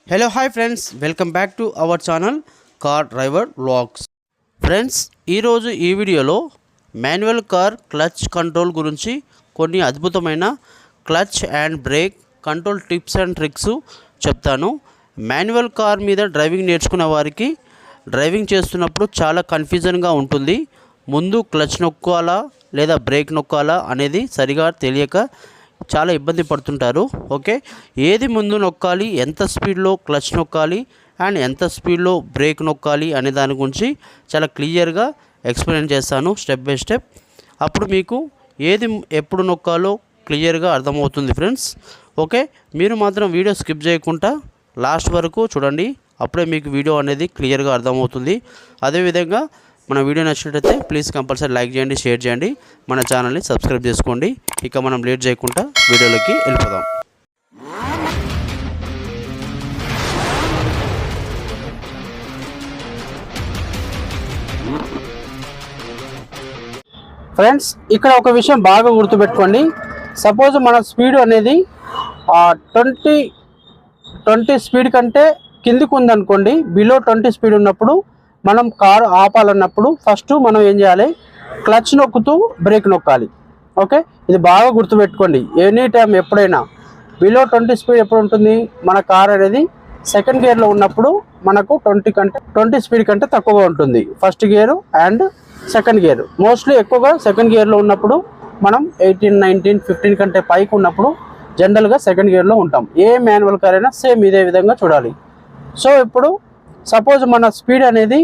Hello, hi friends, welcome back to our channel Car Driver Vlogs. Friends, ఈరోజు ఈ వీడియోలో manual car clutch control గురించి కొన్ని అద్భుతమైన clutch and break control tips and tricks చెప్తాను. Manual car మీద driving నేర్చుకునే వారికి డ్రైవింగ్ చేస్తున్నప్పుడు చాలా కన్ఫ్యూజన్గా ఉంటుంది. ముందు క్లచ్ నొక్కాలా లేదా బ్రేక్ నొక్కాలా అనేది సరిగా తెలియక చాలా ఇబ్బంది పడుతుంటారు. ఓకే, ఏది ముందు నొక్కాలి, ఎంత స్పీడ్లో క్లచ్ నొక్కాలి అండ్ ఎంత స్పీడ్లో బ్రేక్ నొక్కాలి అనే దాని గురించి చాలా క్లియర్గా ఎక్స్ప్లెయిన్ చేస్తాను స్టెప్ బై స్టెప్. అప్పుడు మీకు ఏది ఎప్పుడు నొక్కాలో క్లియర్గా అర్థమవుతుంది ఫ్రెండ్స్. ఓకే, మీరు మాత్రం వీడియో స్కిప్ చేయకుండా లాస్ట్ వరకు చూడండి, అప్పుడే మీకు వీడియో అనేది క్లియర్గా అర్థమవుతుంది. అదేవిధంగా మన వీడియో నచ్చినట్లయితే ప్లీజ్ కంపల్సరీ లైక్ చేయండి, షేర్ చేయండి, మన ఛానల్ని సబ్స్క్రైబ్ చేసుకోండి. ఇక మనం లేట్ చేయకుండా వీడియోలోకి వెళ్ళిపోదాం. ఫ్రెండ్స్, ఇక్కడ ఒక విషయం బాగా గుర్తుపెట్టుకోండి. సపోజ్ మన స్పీడ్ అనేది 20 స్పీడ్ కంటే కిందికి ఉందనుకోండి, బిలో 20 స్పీడ్ ఉన్నప్పుడు మనం కారు ఆపాలన్నప్పుడు ఫస్ట్ మనం ఏం చేయాలి, క్లచ్ నొక్కుతూ బ్రేక్ నొక్కాలి. ఓకే, ఇది బాగా గుర్తుపెట్టుకోండి. ఎనీ టైం ఎప్పుడైనా బిలో 20 స్పీడ్ ఎప్పుడు ఉంటుంది, మన కార్ అనేది సెకండ్ గేర్లో ఉన్నప్పుడు మనకు 20 స్పీడ్ కంటే తక్కువగా ఉంటుంది first gear and second gear. Mostly ఎక్కువగా సెకండ్ గేర్లో ఉన్నప్పుడు మనం 18, 19, 15 కంటే పైకి ఉన్నప్పుడు జనరల్గా సెకండ్ గేర్లో ఉంటాం. ఏ మాన్యువల్ కార్ అయినా సేమ్ ఇదే విధంగా చూడాలి. సో ఇప్పుడు సపోజ్ మన స్పీడ్ అనేది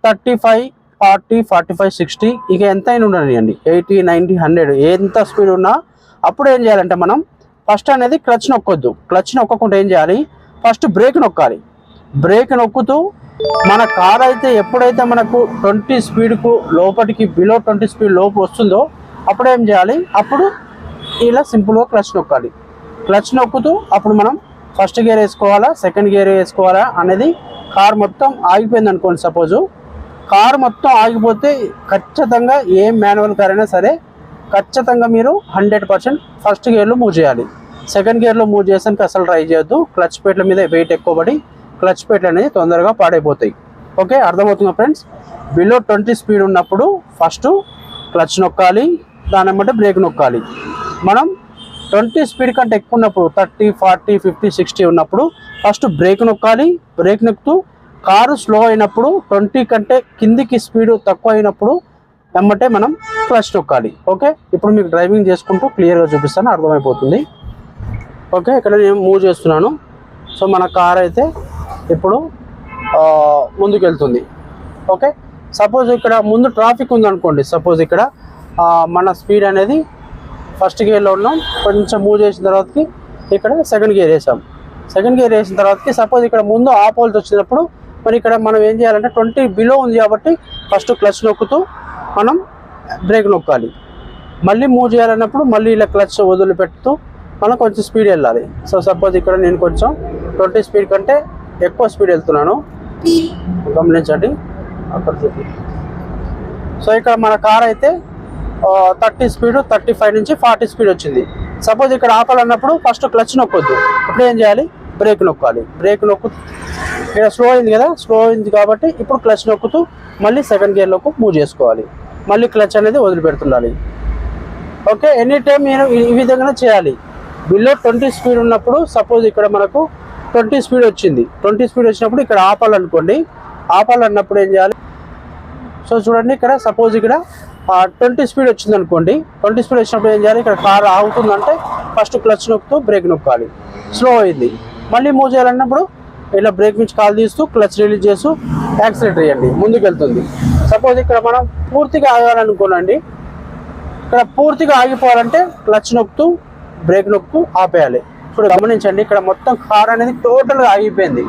35, 40, 45, 60 ఇక ఎంత అయినా ఉండనివ్వండి, 80, 90, 100 ఎంత స్పీడ్ ఉన్నా అప్పుడు ఏం చేయాలంటే మనం ఫస్ట్ అనేది క్లచ్ నొక్కొద్దు. క్లచ్ నొక్కకుండా ఏం చేయాలి, ఫస్ట్ బ్రేక్ నొక్కాలి. బ్రేక్ నొక్కుతూ మన కార్ అయితే ఎప్పుడైతే మనకు 20 స్పీడ్కు లోపలికి బిలో 20 స్పీడ్ లోపు వస్తుందో అప్పుడు ఏం చేయాలి, అప్పుడు ఇలా సింపుల్గా క్లచ్ నొక్కాలి. క్లచ్ నొక్కుతూ అప్పుడు మనం ఫస్ట్ గేర్ వేసుకోవాలా, సెకండ్ గేర్ వేసుకోవాలా అనేది కార్ మొత్తం ఆగిపోయింది అనుకోండి. సపోజు కార్ మొత్తం ఆగిపోతే ఖచ్చితంగా ఏ మాన్యువల్ కార్ అయినా సరే ఖచ్చితంగా మీరు 100% ఫస్ట్ గేర్లో మూవ్ చేయాలి. సెకండ్ గేర్లో మూవ్ చేసానికి అసలు ట్రై చేయొద్దు. క్లచ్ ప్లేట్ల మీద వెయిట్ ఎక్కువబడి క్లచ్ ప్లేట్లు అనేది తొందరగా పాడైపోతాయి. ఓకే, అర్థమవుతుందా ఫ్రెండ్స్? బిలో 20 స్పీడ్ ఉన్నప్పుడు ఫస్ట్ క్లచ్ నొక్కాలి, దాని వెంబడి బ్రేక్ నొక్కాలి. మనం 20 స్పీడ్ కంటే ఎక్కువ ఉన్నప్పుడు 30, 40, 50, 60 ఉన్నప్పుడు ఫస్ట్ బ్రేక్ నొక్కాలి. బ్రేక్ నొక్కుతూ కారు స్లో అయినప్పుడు 20 కంటే కిందికి స్పీడ్ తక్కువ అయినప్పుడు వెంబటే మనం క్లచ్ నొక్కాలి. ఓకే, ఇప్పుడు మీకు డ్రైవింగ్ చేసుకుంటూ క్లియర్గా చూపిస్తాను, అర్థమైపోతుంది. ఓకే, ఇక్కడ నేను మూవ్ చేస్తున్నాను. సో మన కార్ అయితే ఇప్పుడు ముందుకు వెళ్తుంది. ఓకే, సపోజ్ ఇక్కడ ముందు ట్రాఫిక్ ఉందనుకోండి. సపోజ్ ఇక్కడ మన స్పీడ్ అనేది ఫస్ట్ గేర్లో ఉన్నాం, కొంచెం మూవ్ చేసిన తర్వాతకి ఇక్కడ సెకండ్ గేర్ వేసాం. సెకండ్ గేర్ వేసిన తర్వాతకి సపోజ్ ఇక్కడ ముందు ఆపోల్స్ వచ్చినప్పుడు మరి ఇక్కడ మనం ఏం చేయాలంటే 20 బిలో ఉంది కాబట్టి ఫస్ట్ క్లచ్ నొక్కుతూ మనం బ్రేక్ నొక్కాలి. మళ్ళీ మూవ్ చేయాలన్నప్పుడు మళ్ళీ ఇలా క్లచ్ వదిలిపెడుతూ మనం కొంచెం స్పీడ్ వెళ్ళాలి. సో సపోజ్ ఇక్కడ నేను కొంచెం 20 స్పీడ్ కంటే ఎక్కువ స్పీడ్ వెళ్తున్నాను, గమనించండి అక్కడ చూపి. సో ఇక్కడ మన కార్ అయితే 30 స్పీడ్, 35 నుంచి 40 స్పీడ్ వచ్చింది. సపోజ్ ఇక్కడ ఆపాలన్నప్పుడు ఫస్ట్ క్లచ్ నొక్కొద్దు. ఇప్పుడు ఏం చేయాలి, బ్రేక్ నొక్కాలి. బ్రేక్ నొక్కు ఇక్కడ స్లో అయింది కదా, స్లో అయింది కాబట్టి ఇప్పుడు క్లచ్ నొక్కుతూ మళ్ళీ సెకండ్ గేర్లోకి మూవ్ చేసుకోవాలి. మళ్ళీ క్లచ్ అనేది వదిలిపెడుతుండాలి. ఓకే, ఎనీ టైం నేను ఈ విధంగా చేయాలి. బిలో 20 స్పీడ్ ఉన్నప్పుడు సపోజ్ ఇక్కడ మనకు 20 స్పీడ్ వచ్చింది. 20 స్పీడ్ వచ్చినప్పుడు ఇక్కడ ఆపాలనుకోండి. ఆపాలన్నప్పుడు ఏం చేయాలి, సో చూడండి ఇక్కడ సపోజ్ ఇక్కడ 20 స్పీడ్ వచ్చింది అనుకోండి. 20 స్పీడ్ వచ్చినప్పుడు ఏం చేయాలి, ఇక్కడ కార్ ఆగుతుందంటే ఫస్ట్ క్లచ్ నొక్కుతూ బ్రేక్ నొక్కాలి. స్లో అయింది, మళ్ళీ మూవ్ చేయాలన్నప్పుడు ఇలా బ్రేక్ నుంచి కాల్ తీస్తూ క్లచ్ రిలీజ్ చేస్తూ యాక్సిలేటర్ వేయండి, ముందుకు వెళ్తుంది. సపోజ్ ఇక్కడ మనం పూర్తిగా ఆగాలనుకోనండి, ఇక్కడ పూర్తిగా ఆగిపోవాలంటే క్లచ్ నొక్కుతూ బ్రేక్ నొక్కుతూ ఆపేయాలి. ఇప్పుడు గమనించండి, ఇక్కడ మొత్తం కార్ అనేది టోటల్గా ఆగిపోయింది.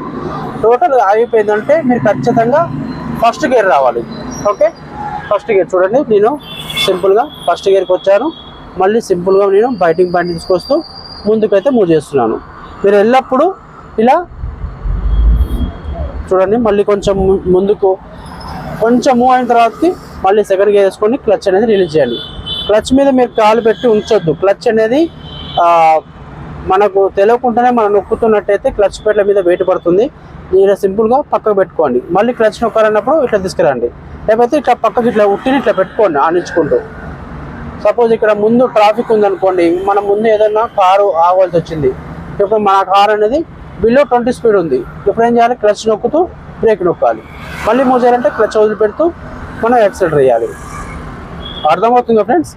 టోటల్గా ఆగిపోయిందంటే మీరు ఖచ్చితంగా ఫస్ట్ గేర్ రావాలి. ఓకే, ఫస్ట్ గేర్ చూడండి, నేను సింపుల్గా ఫస్ట్ గేర్కి వచ్చాను. మళ్ళీ సింపుల్గా నేను బైటింగ్ పాయింట్ తీసుకొస్తూ ముందుకైతే మూవ్ చేస్తున్నాను. మీరు ఎల్లప్పుడూ ఇలా చూడండి, మళ్ళీ కొంచెం ముందుకు కొంచెం మూవ్ అయిన తర్వాతకి మళ్ళీ సెకండ్ గేర్ వేసుకొని క్లచ్ అనేది రిలీజ్ చేయాలి. క్లచ్ మీద మీరు కాలు పెట్టి ఉంచొద్దు. క్లచ్ అనేది మనకు తెలియకుండానే మనం నొక్కుతున్నట్టయితే క్లచ్ ప్లేట్ల మీద వెయిట్ పడుతుంది. ఇలా సింపుల్గా పక్కకు పెట్టుకోండి. మళ్ళీ క్లచ్ నొక్కాలన్నప్పుడు ఇట్లా తీసుకురండి, లేకపోతే ఇట్లా పక్కకి ఇట్లా ఉట్టిని ఇట్లా పెట్టుకోండి ఆనించుకుంటూ. సపోజ్ ఇక్కడ ముందు ట్రాఫిక్ ఉందనుకోండి, మన ముందు ఏదైనా కారు ఆగాల్సి వచ్చింది, ఇప్పుడు మన కారు అనేది బిలో 20 స్పీడ్ ఉంది, ఇప్పుడు ఏం చేయాలి, క్లచ్ నొక్కుతూ బ్రేక్ నొక్కాలి. మళ్ళీ మూవ్ చేయాలంటే క్లచ్ వదిలిపెడుతూ మనం యాక్సిలరేటర్ వేయాలి. అర్థమవుతుందా ఫ్రెండ్స్?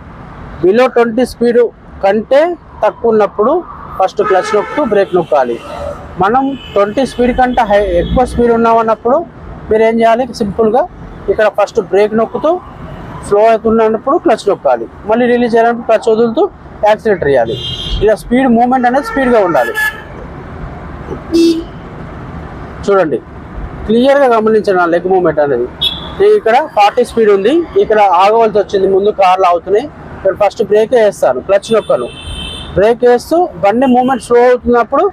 బిలో 20 స్పీడ్ కంటే తక్కువ ఉన్నప్పుడు ఫస్ట్ క్లచ్ నొక్కుతూ బ్రేక్ నొక్కాలి. మనం 20 స్పీడ్ కంటే ఎక్కువ స్పీడ్ ఉన్నామన్నప్పుడు మీరు ఏం చేయాలి, సింపుల్గా ఇక్కడ ఫస్ట్ బ్రేక్ నొక్కుతూ స్లో అవుతున్నప్పుడు క్లచ్ నొక్కాలి. మళ్ళీ రిలీజ్ చేయాలంటే క్లచ్ వదులుతూ యాక్సిలరేటర్ వేయాలి. ఇలా స్పీడ్ మూమెంట్ అనేది స్పీడ్గా ఉండాలి. చూడండి, క్లియర్గా గమనించండి ఆ లెగ్ మూమెంట్ అనేది. ఇక్కడ 40 స్పీడ్ ఉంది, ఇక్కడ ఆగవలసి వచ్చింది, ముందు కార్లు ఆగుతున్నాయి. ఇక్కడ ఫస్ట్ బ్రేక్ వేస్తాను, క్లచ్ నొక్కను. బ్రేక్ వేస్తూ బండి మూమెంట్ స్లో అవుతున్నప్పుడు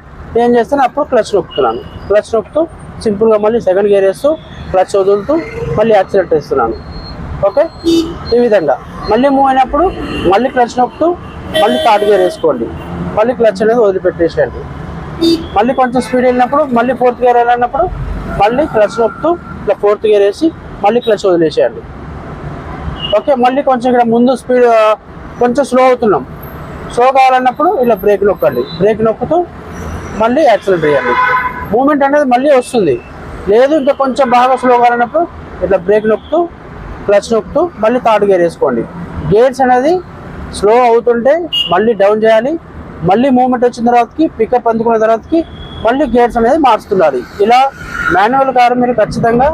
ఏం చేస్తాను, అప్పుడు క్లచ్ నొక్కుతున్నాను. క్లచ్ నొక్కుతూ సింపుల్గా మళ్ళీ సెకండ్ గేర్ వేస్తూ క్లచ్ వదులుతూ మళ్ళీ యాక్సిలరేటర్ వేస్తున్నాను. ఓకే, ఈ విధంగా మళ్ళీ మూవ్ అయినప్పుడు మళ్ళీ క్లచ్ నొక్కుతూ మళ్ళీ థర్డ్ గేర్ వేసుకోండి, మళ్ళీ క్లచ్ అనేది వదిలిపెట్టేసేయండి. మళ్ళీ కొంచెం స్పీడ్ వెళ్ళినప్పుడు మళ్ళీ ఫోర్త్ గేర్ వెళ్ళినప్పుడు మళ్ళీ క్లచ్ నొక్కుతూ ఇట్లా ఫోర్త్ గేర్ వేసి మళ్ళీ క్లచ్ వదిలేసేయండి. ఓకే, మళ్ళీ కొంచెం ఇక్కడ ముందు స్పీడ్ కొంచెం స్లో అవుతున్నాం, స్లో కావాలన్నప్పుడు ఇలా బ్రేక్ నొక్కండి, బ్రేక్ నొక్కుతూ మళ్ళీ యాక్సిలరేటర్ వేయండి. మూమెంట్ అనేది మళ్ళీ వస్తుంది. లేదు ఇంకా కొంచెం బాగా స్లో కావాలన్నప్పుడు ఇట్లా బ్రేక్ నొక్కుతూ క్లచ్ నొక్కుతూ మళ్ళీ థర్డ్ గేర్ వేసుకోండి. గేర్స్ అనేది స్లో అవుతుంటే మళ్ళీ డౌన్ చేయాలి, మళ్ళీ మూమెంట్ వచ్చిన తర్వాతకి పికప్ అందుకున్న తర్వాతకి మళ్ళీ గేర్స్ అనేది మారుస్తుండాలి. ఇలా మాన్యువల్ కారు మీరు ఖచ్చితంగా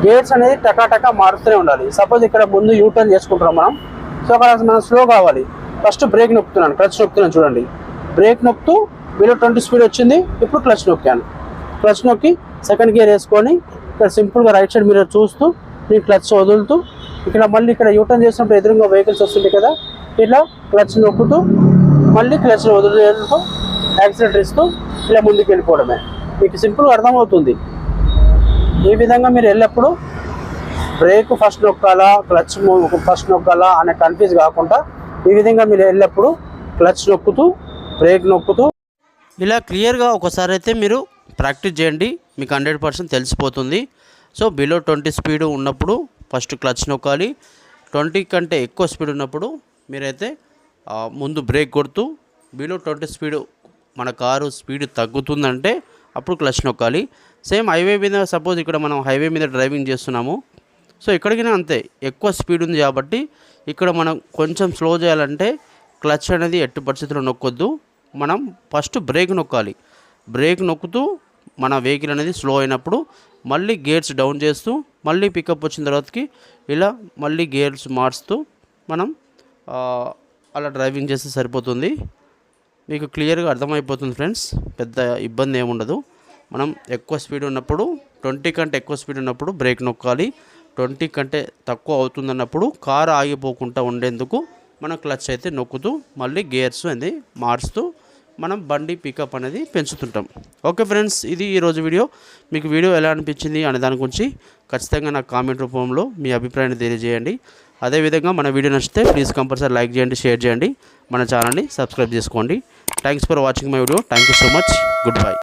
గేర్స్ అనేది టకాటకా మారుతూనే ఉండాలి. సపోజ్ ఇక్కడ ముందు యూటర్న్ చేసుకుంటున్నాం మనం, సో అక్కడ మనం స్లో కావాలి, ఫస్ట్ బ్రేక్ నొక్కుతున్నాను, క్లచ్ నొక్కుతున్నాను. చూడండి, బ్రేక్ నొక్కుతూ బిలో 20 స్పీడ్ వచ్చింది, ఇప్పుడు క్లచ్ నొక్కాను. క్లచ్ నొక్కి సెకండ్ గేర్ వేసుకొని ఇక్కడ సింపుల్గా రైట్ సైడ్ మీరు చూస్తూ నేను క్లచ్ వదులుతూ ఇక్కడ మళ్ళీ ఇక్కడ యూటర్న్ చేసినప్పుడు ఎదురుగా వెహికల్స్ వస్తుంటాయి కదా, ఇట్లా క్లచ్ నొక్కుతూ మళ్ళీ క్లచ్ వదులుతూ యాక్సిలరేటర్ ఇస్తూ ఇలా ముందుకు వెళ్ళిపోవడమే. మీకు సింపుల్గా అర్థమవుతుంది. ఈ విధంగా మీరు ఎల్లప్పుడూ బ్రేక్ ఫస్ట్ నొక్కాలా క్లచ్ ఫస్ట్ నొక్కాలా అనే కన్ఫ్యూజ్ కాకుండా ఈ విధంగా మీరు ఎల్లప్పుడూ క్లచ్ నొక్కుతూ బ్రేక్ నొక్కుతూ ఇలా క్లియర్గా ఒకసారి అయితే మీరు ప్రాక్టీస్ చేయండి, మీకు 100% తెలిసిపోతుంది. సో బిలో 20 స్పీడ్ ఉన్నప్పుడు ఫస్ట్ క్లచ్ నొక్కాలి, 20 కంటే ఎక్కువ స్పీడ్ ఉన్నప్పుడు మీరైతే ముందు బ్రేక్ కొడుతూ బిలో 20 స్పీడ్ మన కారు స్పీడ్ తగ్గుతుందంటే అప్పుడు క్లచ్ నొక్కాలి. సేమ్ హైవే మీద సపోజ్ ఇక్కడ మనం హైవే మీద డ్రైవింగ్ చేస్తున్నాము, సో ఇక్కడికైనా అంతే, ఎక్కువ స్పీడ్ ఉంది కాబట్టి ఇక్కడ మనం కొంచెం స్లో చేయాలంటే క్లచ్ అనేది ఎట్టి పరిస్థితుల్లో నొక్కొద్దు, మనం ఫస్ట్ బ్రేక్ నొక్కాలి. బ్రేక్ నొక్కుతూ మన వెహికల్ అనేది స్లో అయినప్పుడు మళ్ళీ గేర్స్ డౌన్ చేస్తూ మళ్ళీ పికప్ వచ్చిన తర్వాతకి ఇలా మళ్ళీ గేర్స్ మారుస్తూ మనం అలా డ్రైవింగ్ చేస్తే సరిపోతుంది. మీకు క్లియర్గా అర్థమైపోతుంది ఫ్రెండ్స్, పెద్ద ఇబ్బంది ఏముండదు. మనం ఎక్కువ స్పీడ్ ఉన్నప్పుడు 20 కంటే ఎక్కువ స్పీడ్ ఉన్నప్పుడు బ్రేక్ నొక్కాలి, 20 కంటే తక్కువ అవుతుందన్నప్పుడు కారు ఆగిపోకుండా ఉండేందుకు మనం క్లచ్ అయితే నొక్కుతూ మళ్ళీ గేర్స్ అనేది మారుస్తూ మనం బండి పికప్ అనేది పెంచుతుంటాం. ఓకే ఫ్రెండ్స్, ఇది ఈరోజు వీడియో. మీకు వీడియో ఎలా అనిపించింది అనే దాని గురించి ఖచ్చితంగా నాకు కామెంట్ రూపంలో మీ అభిప్రాయాన్ని తెలియజేయండి. అదేవిధంగా మన వీడియో నచ్చితే ప్లీజ్ కంపల్సరీ లైక్ చేయండి, షేర్ చేయండి, మన ఛానల్ని సబ్స్క్రైబ్ చేసుకోండి. Thanks for watching my video. Thank you so much. Good bye.